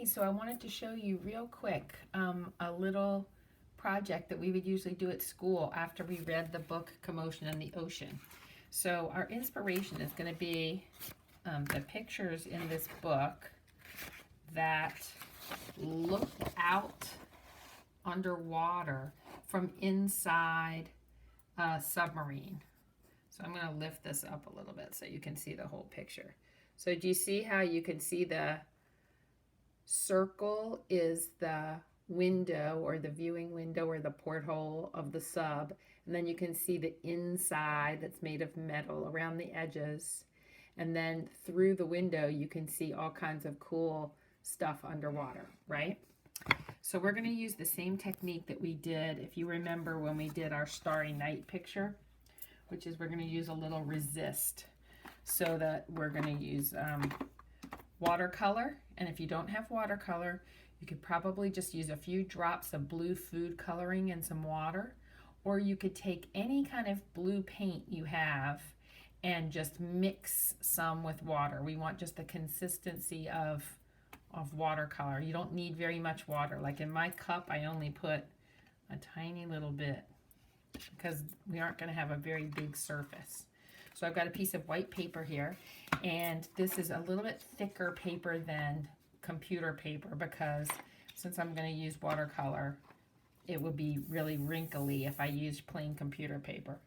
Hey, so I wanted to show you real quick a little project that we would usually do at school after we read the book Commotion and the Ocean. So our inspiration is going to be the pictures in this book that look out underwater from inside a submarine. So I'm going to lift this up a little bit so you can see the whole picture. So do you see how you can see the circle is the window or the viewing window or the porthole of the sub, and then you can see the inside that's made of metal around the edges, and then through the window you can see all kinds of cool stuff underwater, right? So we're going to use the same technique that we did, if you remember, when we did our Starry Night picture, which is we're going to use a little resist, so that we're going to use watercolor. And if you don't have watercolor, you could probably just use a few drops of blue food coloring and some water, or you could take any kind of blue paint you have and just mix some with water. We want just the consistency of watercolor. You don't need very much water. Like in my cup, I only put a tiny little bit because we aren't going to have a very big surface. So I've got a piece of white paper here, and this is a little bit thicker paper than computer paper because since I'm going to use watercolor, it would be really wrinkly if I used plain computer paper.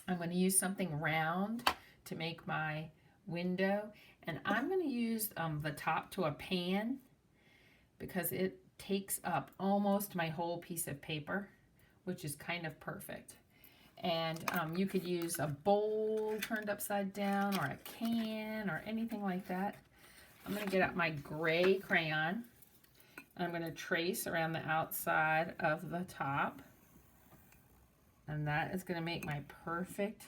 I'm going to use something round to make my window, and I'm going to use the top to a pan because it takes up almost my whole piece of paper, which is kind of perfect. And you could use a bowl turned upside down or a can or anything like that. I'm going to get out my gray crayon. I'm going to trace around the outside of the top. And that is going to make my perfect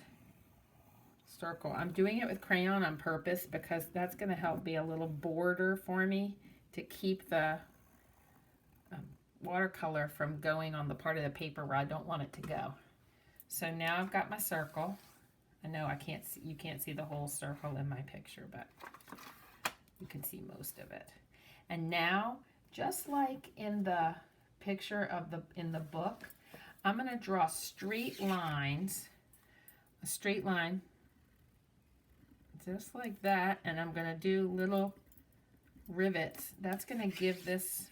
circle. I'm doing it with crayon on purpose because that's going to help be a little border for me to keep the watercolor from going on the part of the paper where I don't want it to go. So now I've got my circle. I know you can't see the whole circle in my picture, but you can see most of it. And now, just like in the picture in the book, I'm going to draw straight lines, a straight line, just like that, and I'm going to do little rivets. That's going to give this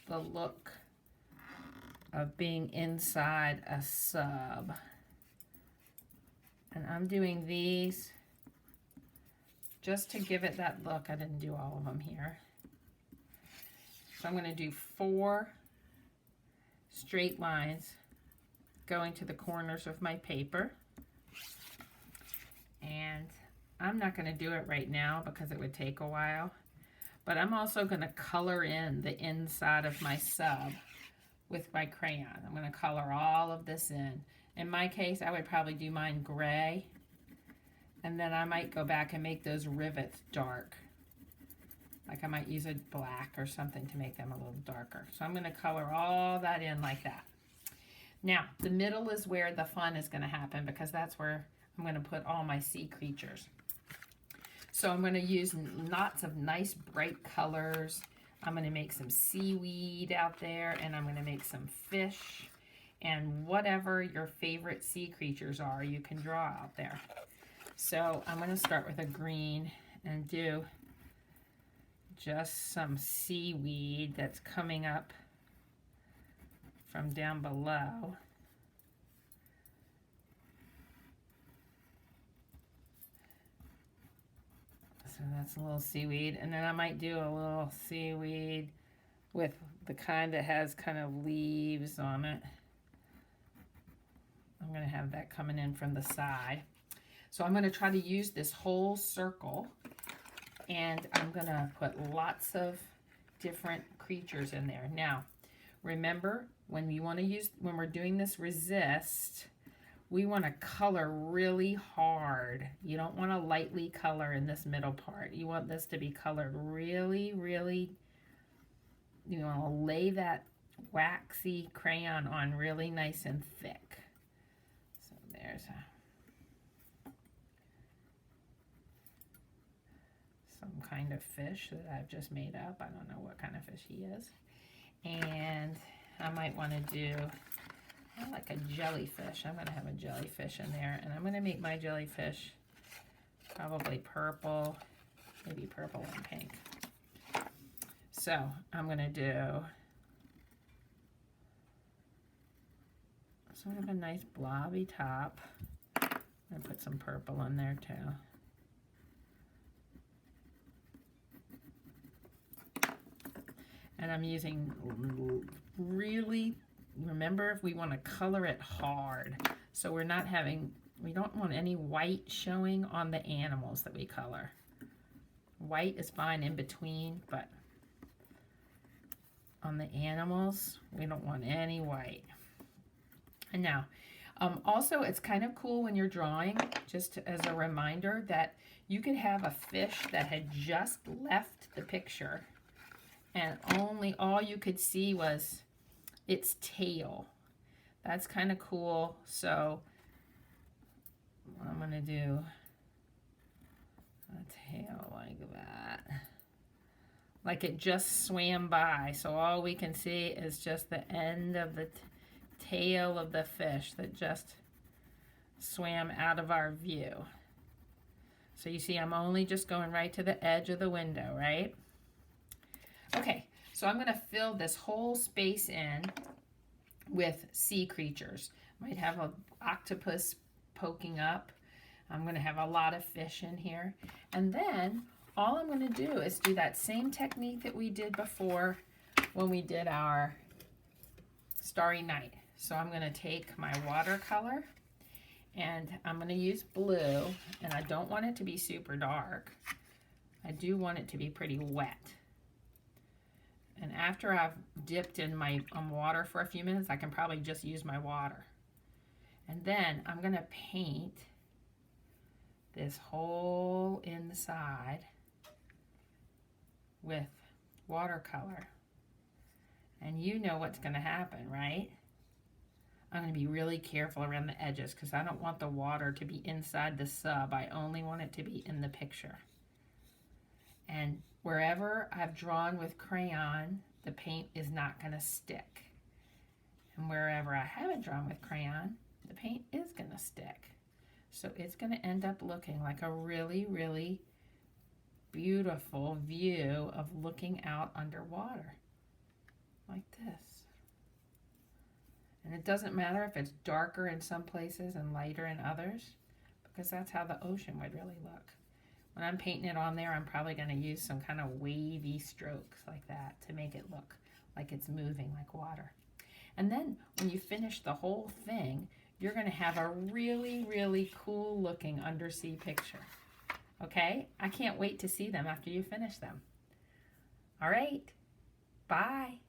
the look of being inside a sub. And I'm doing these just to give it that look. I didn't do all of them here. So I'm going to do 4 straight lines going to the corners of my paper. And I'm not going to do it right now because it would take a while. But I'm also going to color in the inside of my sub with my crayon. I'm going to color all of this in. In my case, I would probably do mine gray, and then I might go back and make those rivets dark. Like I might use a black or something to make them a little darker. So I'm going to color all that in like that. Now, the middle is where the fun is going to happen because that's where I'm going to put all my sea creatures. So I'm going to use lots of nice bright colors. I'm going to make some seaweed out there, and I'm going to make some fish. And whatever your favorite sea creatures are, you can draw out there. So I'm going to start with a green and do just some seaweed that's coming up from down below. So that's a little seaweed. And then I might do a little seaweed with the kind that has kind of leaves on it. I'm going to have that coming in from the side. So I'm going to try to use this whole circle, and I'm going to put lots of different creatures in there. Now, remember, when we're doing this resist, we want to color really hard. You don't want to lightly color in this middle part. You want this to be colored really, really, you want to lay that waxy crayon on really nice and thick. There's some kind of fish that I've just made up. I don't know what kind of of fish he is. And I might want to do, I like a jellyfish. I'm going to have a jellyfish in there. And I'm going to make my jellyfish probably purple, maybe purple and pink. So I'm going to do sort of a nice blobby top. I'm going to put some purple in there too. And I'm using really, remember, if we want to color it hard. So we're not having, we don't want any white showing on the animals that we color. White is fine in between, but on the animals, we don't want any white. And now, also it's kind of cool when you're drawing, just as a reminder, that you could have a fish that had just left the picture and all you could see was its tail. That's kind of cool. So I'm going to do a tail like that. Like it just swam by. So all we can see is just the end of the tail of the fish that just swam out of our view. So you see I'm only just going right to the edge of the window, right? Okay, so I'm going to fill this whole space in with sea creatures. Might have an octopus poking up. I'm going to have a lot of fish in here. And then all I'm going to do is do that same technique that we did before when we did our Starry Night. So I'm going to take my watercolor and I'm going to use blue, and I don't want it to be super dark. I do want it to be pretty wet. And after I've dipped in my water for a few minutes, I can probably just use my water. And then I'm going to paint this whole inside with watercolor. And you know what's going to happen, right? I'm going to be really careful around the edges because I don't want the water to be inside the sub. I only want it to be in the picture. And wherever I've drawn with crayon, the paint is not going to stick. And wherever I haven't drawn with crayon, the paint is going to stick. So it's going to end up looking like a really, really beautiful view of looking out underwater. Like this. And it doesn't matter if it's darker in some places and lighter in others, because that's how the ocean would really look. When I'm painting it on there, I'm probably going to use some kind of wavy strokes like that to make it look like it's moving like water. And then when you finish the whole thing, you're going to have a really, really cool looking undersea picture. Okay? I can't wait to see them after you finish them. All right. Bye.